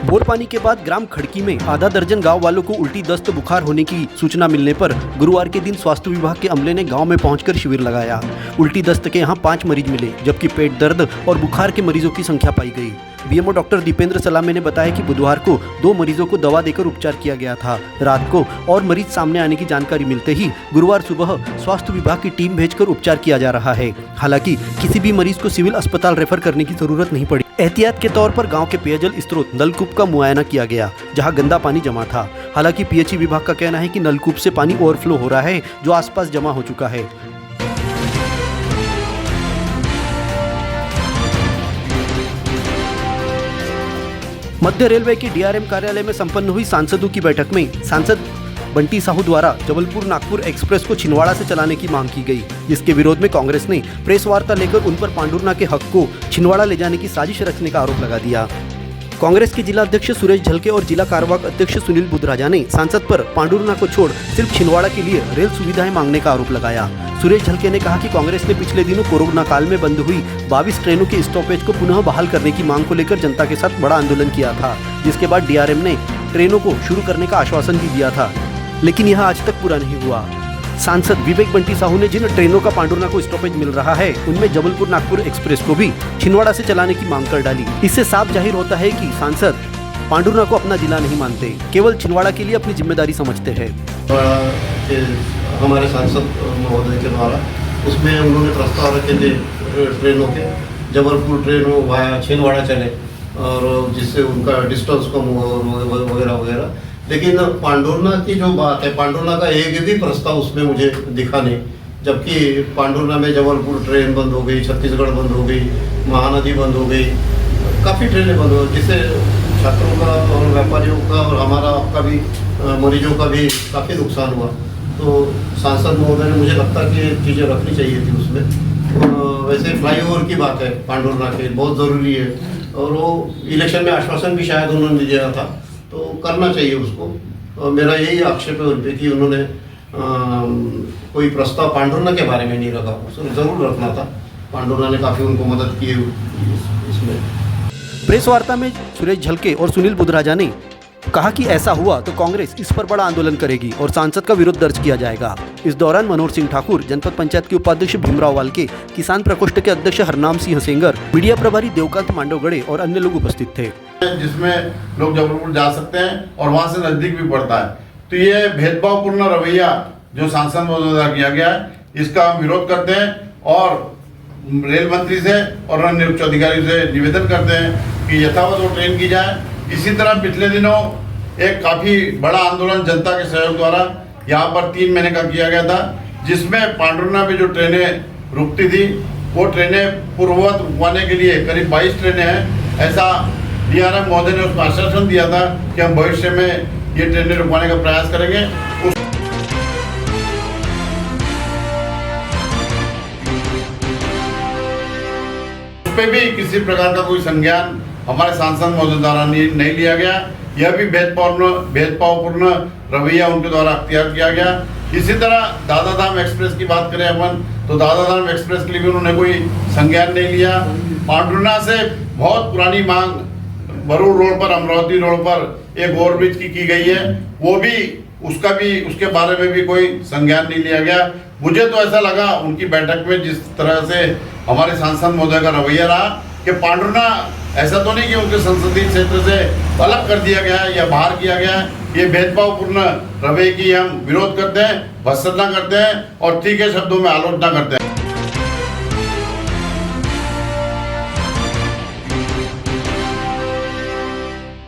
Bore पानी के बाद ग्राम खड़की में आधा दर्जन गांव वालों को उल्टी दस्त बुखार होने की सूचना मिलने पर गुरुवार के दिन स्वास्थ्य विभाग के अमले ने गांव में पहुंचकर शिविर लगाया। उल्टी दस्त के यहां 5 मरीज मिले, जबकि पेट दर्द और बुखार के मरीजों की संख्या पाई गई। बीएमओ डॉक्टर दीपेंद्र सलामे ने बताया कि बुधवार को 2 मरीजों को दवा देकर उपचार किया गया था। रात को और मरीज सामने आने की जानकारी मिलते ही गुरुवार सुबह स्वास्थ्य विभाग की टीम भेजकर उपचार किया जा रहा है। हालांकि किसी भी मरीज को सिविल अस्पताल रेफर करने की जरूरत नहीं पड़ी। एहतियात के तौर पर गांव के पेयजल स्रोत नलकूप का मुआयना किया गया, जहां गंदा पानी जमा था। हालांकि पीएचई विभाग का कहना है कि नलकूप से पानी ओवरफ्लो हो रहा है, जो आसपास जमा हो चुका है। मध्य रेलवे के डीआरएम कार्यालय में संपन्न हुई सांसदों की बैठक में सांसद बंटी साहू द्वारा जबलपुर नागपुर एक्सप्रेस को छिंदवाड़ा से चलाने की मांग की गई, जिसके विरोध में कांग्रेस ने प्रेस वार्ता लेकर उन पर पांडुरना के हक को छिंदवाड़ा ले जाने की साजिश रचने का आरोप लगा दिया। कांग्रेस के जिला अध्यक्ष सुरेश झलके और जिला कार्यवाहक अध्यक्ष सुनील बुधराजा ने सांसद पर पांडुरना को छोड़ सिर्फ छिंदवाड़ा के लिए रेल सुविधाएं मांगने का आरोप लगाया। सुरेश झलके ने कहा कि कांग्रेस ने पिछले दिनों कोरोना काल में बंद हुई 22 ट्रेनों के स्टॉपेज को पुनः बहाल करने की मांग को लेकर जनता के साथ बड़ा आंदोलन किया था, जिसके बाद डीआरएम ने ट्रेनों को शुरू करने का आश्वासन भी दिया था, लेकिन यह आज तक पूरा नहीं हुआ। सांसद विवेक बंटी साहू ने जिन ट्रेनों का पांडुरना को स्टॉपेज मिल रहा है, उनमें जबलपुर नागपुर एक्सप्रेस को भी छिंदवाड़ा से चलाने की मांग कर डाली। इससे साफ जाहिर होता है कि सांसद पांडुरना को अपना जिला नहीं मानते, केवल छिंदवाड़ा के लिए अपनी जिम्मेदारी समझते हैं। हमारे सांसद महोदय के द्वारा उसमें उन्होंने प्रस्ताव रखे थे ट्रेनों के, जबलपुर ट्रेन वाया छिंदवाड़ा चले और जिससे उनका डिस्टेंस कम हुआ वगैरह वगैरह। लेकिन पांडुरना की जो बात है, पांडुरना का एक भी प्रस्ताव उसमें मुझे दिखा नहीं, जबकि पांडुरना में जबलपुर ट्रेन बंद हो गई, छत्तीसगढ़ बंद हो गई, महानदी बंद हो गई, काफ़ी ट्रेनें बंद हो गई, जिससे छात्रों का और व्यापारियों का और हमारा आपका भी मरीजों का भी काफ़ी नुकसान हुआ। तो सांसद महोदय ने मुझे लगता कि चीज़ें रखनी चाहिए थी उसमें। वैसे फ्लाईओवर की बात है पांडुरना के, बहुत ज़रूरी है और वो इलेक्शन में आश्वासन भी शायद उन्होंने दिया था, तो करना चाहिए उसको। मेरा यही आक्षेप है उन पर कि उन्होंने कोई प्रस्ताव पांडुरना के बारे में नहीं रखा, उसको ज़रूर रखना था। पांडुरना ने काफ़ी उनको मदद की इसमें। प्रेस वार्ता में सुरेश झलके और सुनील बुधराजा ने कहा कि ऐसा हुआ तो कांग्रेस इस पर बड़ा आंदोलन करेगी और सांसद का विरोध दर्ज किया जाएगा। इस दौरान मनोहर सिंह ठाकुर, जनपद पंचायत के उपाध्यक्ष भीमराव वाल्के, किसान प्रकोष्ठ के अध्यक्ष हरनाम सिंह सेंगर, मीडिया प्रभारी देवकांत मांडवगढ़े और अन्य लोग उपस्थित थे। जिसमें लोग जबलपुर जा सकते हैं और वहाँ से नजदीक भी पड़ता है, तो ये भेदभावपूर्ण रवैया जो सांसद महोदय द्वारा किया गया है, इसका हम विरोध करते हैं और रेल मंत्री से और अन्य उच्च अधिकारी से निवेदन करते हैं कि यथावत वो ट्रेन की जाए। इसी तरह पिछले दिनों एक काफ़ी बड़ा आंदोलन जनता के सहयोग द्वारा यहाँ पर 3 महीने का किया गया था, जिसमें पांडुरना में जो ट्रेनें रुकती थी वो ट्रेनें पूर्ववत रुकवाने के लिए करीब 22 ट्रेनें हैं। ऐसा डीआरएम महोदय ने उसका आश्वासन दिया था कि हम भविष्य में ये ट्रेनें रुकवाने का प्रयास करेंगे। उस पर भी किसी प्रकार का कोई संज्ञान हमारे सांसद महोदय द्वारा नहीं लिया गया। यह भी भेदभावपूर्ण रवैया उनके द्वारा अख्तियार किया गया। इसी तरह दादा धाम एक्सप्रेस की बात करें अपन, तो दादा धाम एक्सप्रेस के लिए भी उन्होंने कोई संज्ञान नहीं लिया। पांडुरना से बहुत पुरानी मांग बरूर रोड पर, अमरावती रोड पर एक ओवरब्रिज की गई है, वो भी उसके बारे में भी कोई संज्ञान नहीं लिया गया। मुझे तो ऐसा लगा उनकी बैठक में जिस तरह से हमारे सांसद महोदय का रवैया रहा कि पांडुरना ऐसा तो नहीं कि उनके संसदीय क्षेत्र से अलग कर दिया गया है या बाहर किया गया है। ये भेदभावपूर्ण रवैये की हम विरोध करते हैं, भर्त्सना करते हैं और तीखे शब्दों में आलोचना करते हैं।